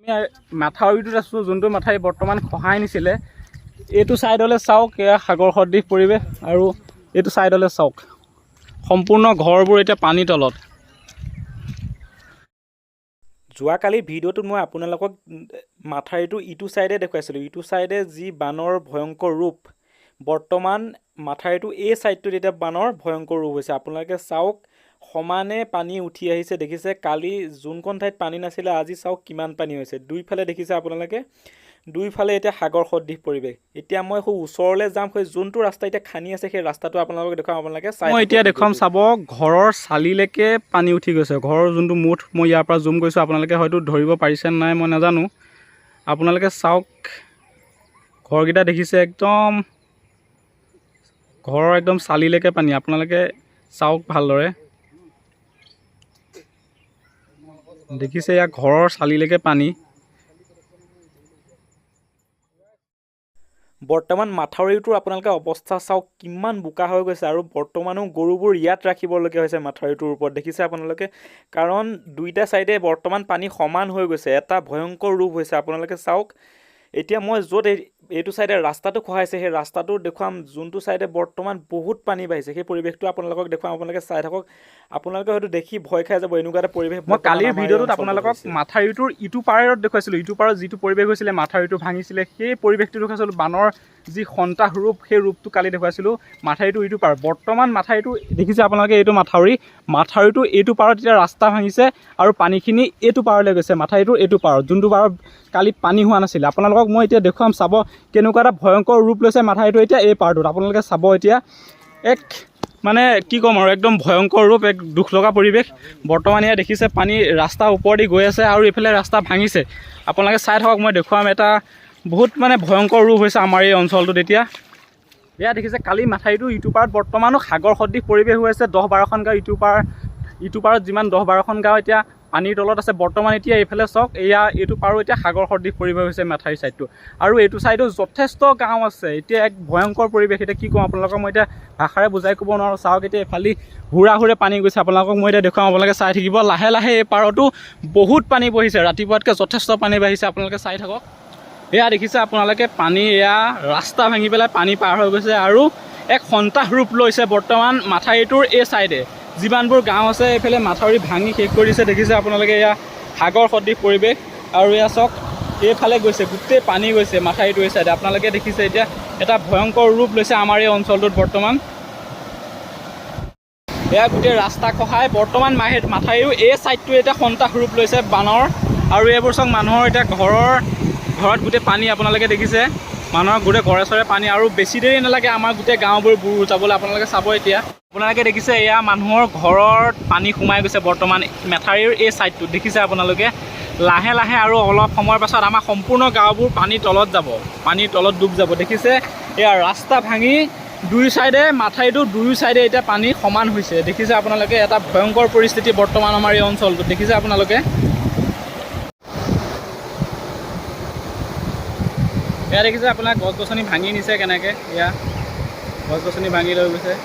আমি মাথাউৰিটোত আছোঁ, যোনটো মাথাউৰি বৰ্তমান খহাই নিছিলে। এইটো ছাইডলৈ চাওক, এয়া সাগৰ সদৃশ পৰিৱেশ, আৰু এইটো ছাইডলৈ চাওক, সম্পূৰ্ণ ঘৰবোৰ এতিয়া পানীৰ তলত। যোৱাকালি ভিডিঅ'টোত মই আপোনালোকক মাথাউৰিটো ইটো ছাইডে দেখুৱাইছিলোঁ। ইটো ছাইডে যি বানৰ ভয়ংকৰ ৰূপ, বৰ্তমান মাথাউৰিটো এই ছাইডটোত এতিয়া বানৰ ভয়ংকৰ ৰূপ হৈছে। আপোনালোকে চাওক, সমানে পানী উঠি আহিছে, দেখিছে। কালি যোনখন ঠাইত পানী নাছিলে, আজি চাওক কিমান পানী হৈছে। দুইফালে দেখিছে আপোনালোকে, দুইফালে এতিয়া সাগৰ সদৃশ পৰিৱেশ। এতিয়া মই খুব ওচৰলৈ যাম, সেই যোনটো ৰাস্তা এতিয়া খান্দি আছে সেই ৰাস্তাটো আপোনালোকক দেখুৱাম। আপোনালোকে মই এতিয়া দেখুৱাম, চাব, ঘৰৰ চালিলৈকে পানী উঠি গৈছে। ঘৰৰ যোনটো মুঠ, মই ইয়াৰ পৰা জুম কৰিছোঁ, আপোনালোকে হয়তো ধৰিব পাৰিছে নাই মই নাজানো। আপোনালোকে চাওক, ঘৰকেইটা দেখিছে, একদম ঘৰৰ একদম চালিলৈকে পানী। আপোনালোকে চাওক ভালদৰে, দেখিছে, ইয়াৰ ঘৰৰ চালিলৈকে পানী। বৰ্তমান মাথাউৰিটোৰ আপোনালোকে অৱস্থা চাওক, কিমান বোকা হৈ গৈছে, আৰু বৰ্তমানো গৰুবোৰ ইয়াত ৰাখিবলগীয়া হৈছে মাথাউৰিটোৰ ওপৰত, দেখিছে আপোনালোকে। কাৰণ দুইটা ছাইডে বৰ্তমান পানী সমান হৈ গৈছে, এটা ভয়ংকৰ ৰূপ হৈছে। আপোনালোকে চাওক, এতিয়া মই য'ত এইটো ছাইডে ৰাস্তাটো খহাইছে, সেই ৰাস্তাটো দেখুৱাম, যোনটো ছাইডে বৰ্তমান বহুত পানী বাঢ়িছে, সেই পৰিৱেশটো আপোনালোকক দেখুৱাম। আপোনালোকে চাই থাকক, আপোনালোকে হয়তো দেখি ভয় খাই যাব, এনেকুৱা এটা পৰিৱেশ। মই কালিৰ ভিডিঅ'টোত আপোনালোকক মাথাউৰিটোৰ ইটো পাৰত দেখুৱাইছিলোঁ। ইটো পাৰত যিটো পৰিৱেশ হৈছিলে, মাথাউৰিটো ভাঙিছিলে, সেই পৰিৱেশটো দেখুৱাইছিলোঁ। বানৰ যি সন্তাস ৰূপ, সেই ৰূপটো কালি দেখুৱাইছিলোঁ। মাথাউৰিটো ইটো পাৰ, বৰ্তমান মাথাউৰিটো দেখিছে আপোনালোকে, এইটো মাথাউৰিটো এইটো পাৰত এতিয়া ৰাস্তা ভাঙিছে, আৰু পানীখিনি এইটো পাৰলৈ গৈছে, মাথাউৰিটোৰ এইটো পাৰত, যোনটো পাৰত কালি পানী হোৱা নাছিলে। আপোনালোকক মই এতিয়া দেখুৱাম, চাব কেনেকুৱা এটা ভয়ংকৰ ৰূপ লৈছে মাথাউৰিটো এতিয়া এই পাৰটোত। আপোনালোকে চাব এতিয়া, এক মানে কি ক'ম আৰু, একদম ভয়ংকৰ ৰূপ, এক দুখ লগা পৰিৱেশ। বৰ্তমান এয়া দেখিছে, পানী ৰাস্তাৰ ওপৰেদি গৈ আছে, আৰু এইফালে ৰাস্তা ভাঙিছে। আপোনালোকে চাই থাকক, মই দেখুৱাম। এটা বহুত মানে ভয়ংকৰ ৰূপ হৈছে আমাৰ এই অঞ্চলটোত এতিয়া। এয়া দেখিছে, কালি মাথাউৰিটো ইটো পাৰত বৰ্তমানো সাগৰ সদৃশ পৰিৱেশ হৈ আছে। 10-12খন গাঁও ইটো পাৰত যিমান 10-12খন গাঁও এতিয়া পানীৰ তলত আছে বৰ্তমান। এতিয়া এইফালে চাওক, এইটো পাৰো এতিয়া সাগৰ সদৃশ পৰিৱেশ হৈছে মাথাউৰি ছাইডটো, আৰু এইটো ছাইডো যথেষ্ট গাঁও আছে। এতিয়া এক ভয়ংকৰ পৰিৱেশ। এতিয়া কি ক'ম আপোনালোকক, মই এতিয়া ভাষাৰে বুজাই ক'ব নোৱাৰোঁ। চাওক, এতিয়া এইফালে হুৰে পানী গৈছে। আপোনালোকক মই এতিয়া দেখুৱাম, আপোনালোকে চাই থাকিব। লাহে লাহে এই পাৰতো বহুত পানী বহিছে, ৰাতিপুৱাতকৈ যথেষ্ট পানী বাঢ়িছে। আপোনালোকে চাই থাকক, এয়া দেখিছে আপোনালোকে, পানী এয়া ৰাস্তা ভাঙি পেলাই পানী পাৰ হৈ গৈছে, আৰু এক সন্তাস ৰূপ লৈছে বৰ্তমান মাথাউৰিটোৰ এই ছাইডে। যিমানবোৰ গাঁও আছে, এইফালে মাথাউৰি ভাঙি শেষ কৰি দিছে, দেখিছে আপোনালোকে। এয়া সাগৰ সদৃশ পৰিৱেশ, আৰু এয়া চাওক, এইফালে গৈছে, গোটেই পানী গৈছে মাথাউৰিটো এই ছাইডে। আপোনালোকে দেখিছে, এতিয়া এটা ভয়ংকৰ ৰূপ লৈছে আমাৰ এই অঞ্চলটোত বৰ্তমান। এয়া গোটেই ৰাস্তা খহাই বৰ্তমান মাথাউৰিও এই ছাইডটো এতিয়া সন্তাস ৰূপ লৈছে বানৰ, আৰু এইবোৰ চাওক, মানুহৰ এতিয়া ঘৰত গোটেই পানী। আপোনালোকে দেখিছে, মানুহৰ গোটেই ঘৰে চৰে পানী, আৰু বেছি দেৰি নালাগে আমাৰ গোটেই গাঁওবোৰ বুৰ যাবলৈ। আপোনালোকে চাব, এতিয়া আপোনালোকে দেখিছে, এয়া মানুহৰ ঘৰত পানী সোমাই গৈছে বৰ্তমান মাথাউৰিৰ এই ছাইডটোত, দেখিছে আপোনালোকে। লাহে লাহে আৰু অলপ সময়ৰ পাছত আমাৰ সম্পূৰ্ণ গাঁওবোৰ পানীৰ তলত যাব, পানীৰ তলত ডুব যাব। দেখিছে, এয়া ৰাস্তা ভাঙি দুই ছাইডে, মাথাউৰিটো দুয়ো ছাইডে এতিয়া পানী সমান হৈছে। দেখিছে আপোনালোকে, এটা ভয়ংকৰ পৰিস্থিতি বৰ্তমান আমাৰ এই অঞ্চলটোত, দেখিছে আপোনালোকে। এয়া দেখিছে আপোনাৰ, গছ গছনি ভাঙি নিছে কেনেকৈ, এয়া গছ গছনি ভাঙি লৈ গৈছে।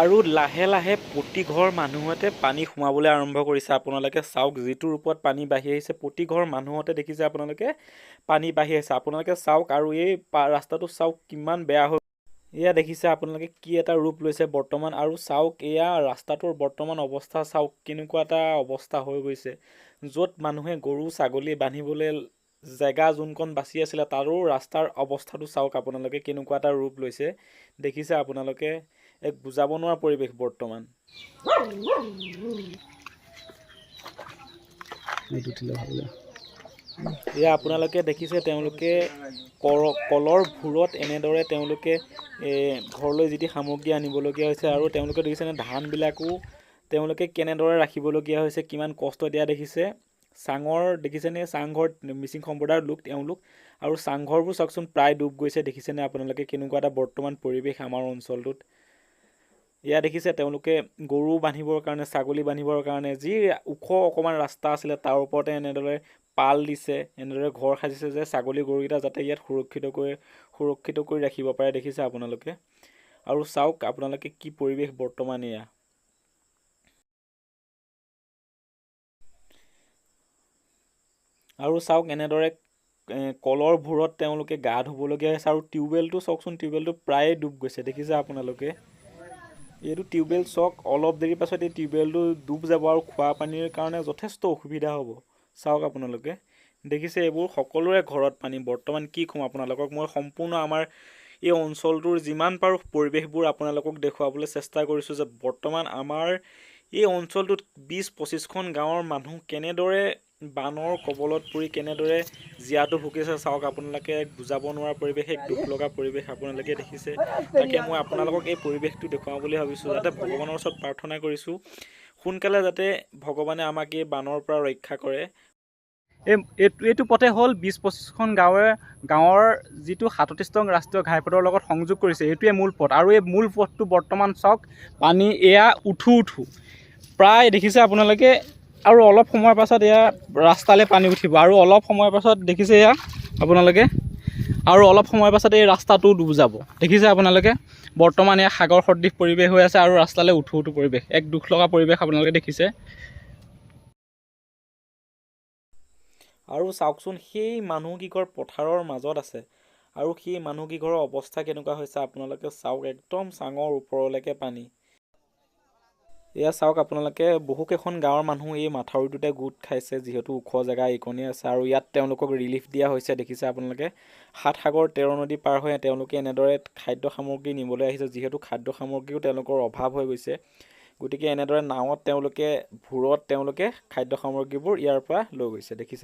আৰু লাহে লাহে প্ৰতি ঘৰ মানুহতে পানী সোমাবলৈ আৰম্ভ কৰিছে। আপোনালোকে চাওক, যিটো ৰূপত পানী বাঢ়ি আহিছে, প্ৰতি ঘৰ মানুহতে দেখিছে আপোনালোকে পানী বাঢ়ি আহিছে। আপোনালোকে চাওক, আৰু এই ৰাস্তাটো চাওক কিমান বেয়া হৈ, এয়া দেখিছে আপোনালোকে কি এটা ৰূপ লৈছে বৰ্তমান। আৰু চাওক, এয়া ৰাস্তাটোৰ বৰ্তমান অৱস্থা চাওক, কেনেকুৱা এটা অৱস্থা হৈ গৈছে। য'ত মানুহে গৰু ছাগলী বান্ধিবলৈ জেগা যোনকণ বাচি আছিলে, তাৰো ৰাস্তাৰ অৱস্থাটো চাওক আপোনালোকে, কেনেকুৱা এটা ৰূপ লৈছে। দেখিছে আপোনালোকে, এক বুজাব নোৱাৰা পৰিৱেশ বৰ্তমান। এয়া আপোনালোকে দেখিছে, তেওঁলোকে কলৰ ভূৰত এনেদৰে তেওঁলোকে ঘৰলৈ যি সামগ্ৰী আনিবলগীয়া হৈছে, আৰু তেওঁলোকে দেখিছেনে ধানবিলাকো তেওঁলোকে কেনেদৰে ৰাখিবলগীয়া হৈছে, কিমান কষ্ট দিয়া দেখিছে। চাঙৰ দেখিছেনে, চাংঘৰ মিচিং সম্প্ৰদায়ৰ লোক তেওঁলোক, আৰু চাংঘৰবোৰ চাওকচোন প্ৰায় ডুব গৈছে। দেখিছেনে আপোনালোকে, কেনেকুৱা এটা বৰ্তমান পৰিৱেশ আমাৰ অঞ্চলটোত। এয়া দেখিছে তেওঁলোকে গৰু বান্ধিবৰ কাৰণে, ছাগলী বান্ধিবৰ কাৰণে যি ওখ অকণমান ৰাস্তা আছিলে তাৰ ওপৰতে এনেদৰে পাল দিছে, এনেদৰে ঘৰ সাজিছে যে ছাগলী গৰুকেইটা যাতে ইয়াত সুৰক্ষিত কৰি ৰাখিব পাৰে। দেখিছে আপোনালোকে। আৰু চাওক আপোনালোকে কি পৰিৱেশ বৰ্তমান এয়া। আৰু চাওক এনেদৰে কলৰ ভূৰত তেওঁলোকে গা ধুবলগীয়া হৈছে। আৰু টিউবৱেলটো চাওকচোন, টিউবৱেলটো প্ৰায়ে ডুব গৈছে। দেখিছে আপোনালোকে। এইটো টিউবৱেল চাওক, অলপ দেৰি পাছত এই টিউবৱেলটো ডুব যাব আৰু খোৱা পানীৰ কাৰণে যথেষ্ট অসুবিধা হ'ব। চাওক আপোনালোকে। দেখিছে এইবোৰ সকলোৰে ঘৰত পানী। বৰ্তমান কি ক'ম আপোনালোকক, মই সম্পূৰ্ণ আমাৰ এই অঞ্চলটোৰ যিমান পাৰোঁ পৰিৱেশবোৰ আপোনালোকক দেখুৱাবলৈ চেষ্টা কৰিছোঁ যে বৰ্তমান আমাৰ এই অঞ্চলটোত 20-25খন গাঁৱৰ মানুহ কেনেদৰে বানৰ কবলত পৰি কেনেদৰে জীয়াতু ভুগিছে চাওক আপোনালোকে। এক বুজাব নোৱাৰা পৰিৱেশ, এক দুখ লগা পৰিৱেশ আপোনালোকে দেখিছে। তাকে মই আপোনালোকক এই পৰিৱেশটো দেখুৱাওঁ বুলি ভাবিছোঁ, যাতে ভগৱানৰ ওচৰত প্ৰাৰ্থনা কৰিছোঁ সোনকালে যাতে ভগৱানে আমাক এই বানৰ পৰা ৰক্ষা কৰে। এইটো পথে হ'ল 20-25খন গাঁৱৰ যিটো 37 নং ৰাষ্ট্ৰীয় ঘাইপথৰ লগত সংযোগ কৰিছে, এইটোৱে মূল পথ। আৰু এই মূল পথটো বৰ্তমান চাওক পানী এয়া উঠো প্ৰায় দেখিছে আপোনালোকে। আৰু অলপ সময়ৰ পাছত এয়া ৰাস্তালৈ পানী উঠিব। আৰু অলপ সময়ৰ পাছত দেখিছে এয়া আপোনালোকে, আৰু অলপ সময়ৰ পাছত এই ৰাস্তাটো ডুব যাব। দেখিছে আপোনালোকে। বৰ্তমান এয়া সাগৰ সদৃশ পৰিৱেশ হৈ আছে আৰু ৰাস্তালৈ উঠো পৰিৱেশ, এক দুখ লগা পৰিৱেশ আপোনালোকে দেখিছে। আৰু চাওকচোন সেই মানুহকেইঘৰ পথাৰৰ মাজত আছে, আৰু সেই মানুহকেইঘৰৰ অৱস্থা কেনেকুৱা হৈছে আপোনালোকে চাওক। একদম চাঙৰ ওপৰলৈকে পানী। এয়া চাওক আপোনালোকে, বহুকেইখন গাঁৱৰ মানুহ এই মাথাউৰিটোতে গোট খাইছে, যিহেতু ওখ জেগা এইকণেই আছে। আৰু ইয়াত তেওঁলোকক ৰিলিফ দিয়া হৈছে। দেখিছে আপোনালোকে। 7 সাগৰ 13 নদী পাৰ হৈ তেওঁলোকে এনেদৰে খাদ্য সামগ্ৰী নিবলৈ আহিছে, যিহেতু খাদ্য সামগ্ৰীও তেওঁলোকৰ অভাৱ হৈ গৈছে। গতিকে এনেদৰে নাৱত তেওঁলোকে ভূৰত তেওঁলোকে খাদ্য সামগ্ৰীবোৰ ইয়াৰ পৰা লৈ গৈছে। দেখিছে।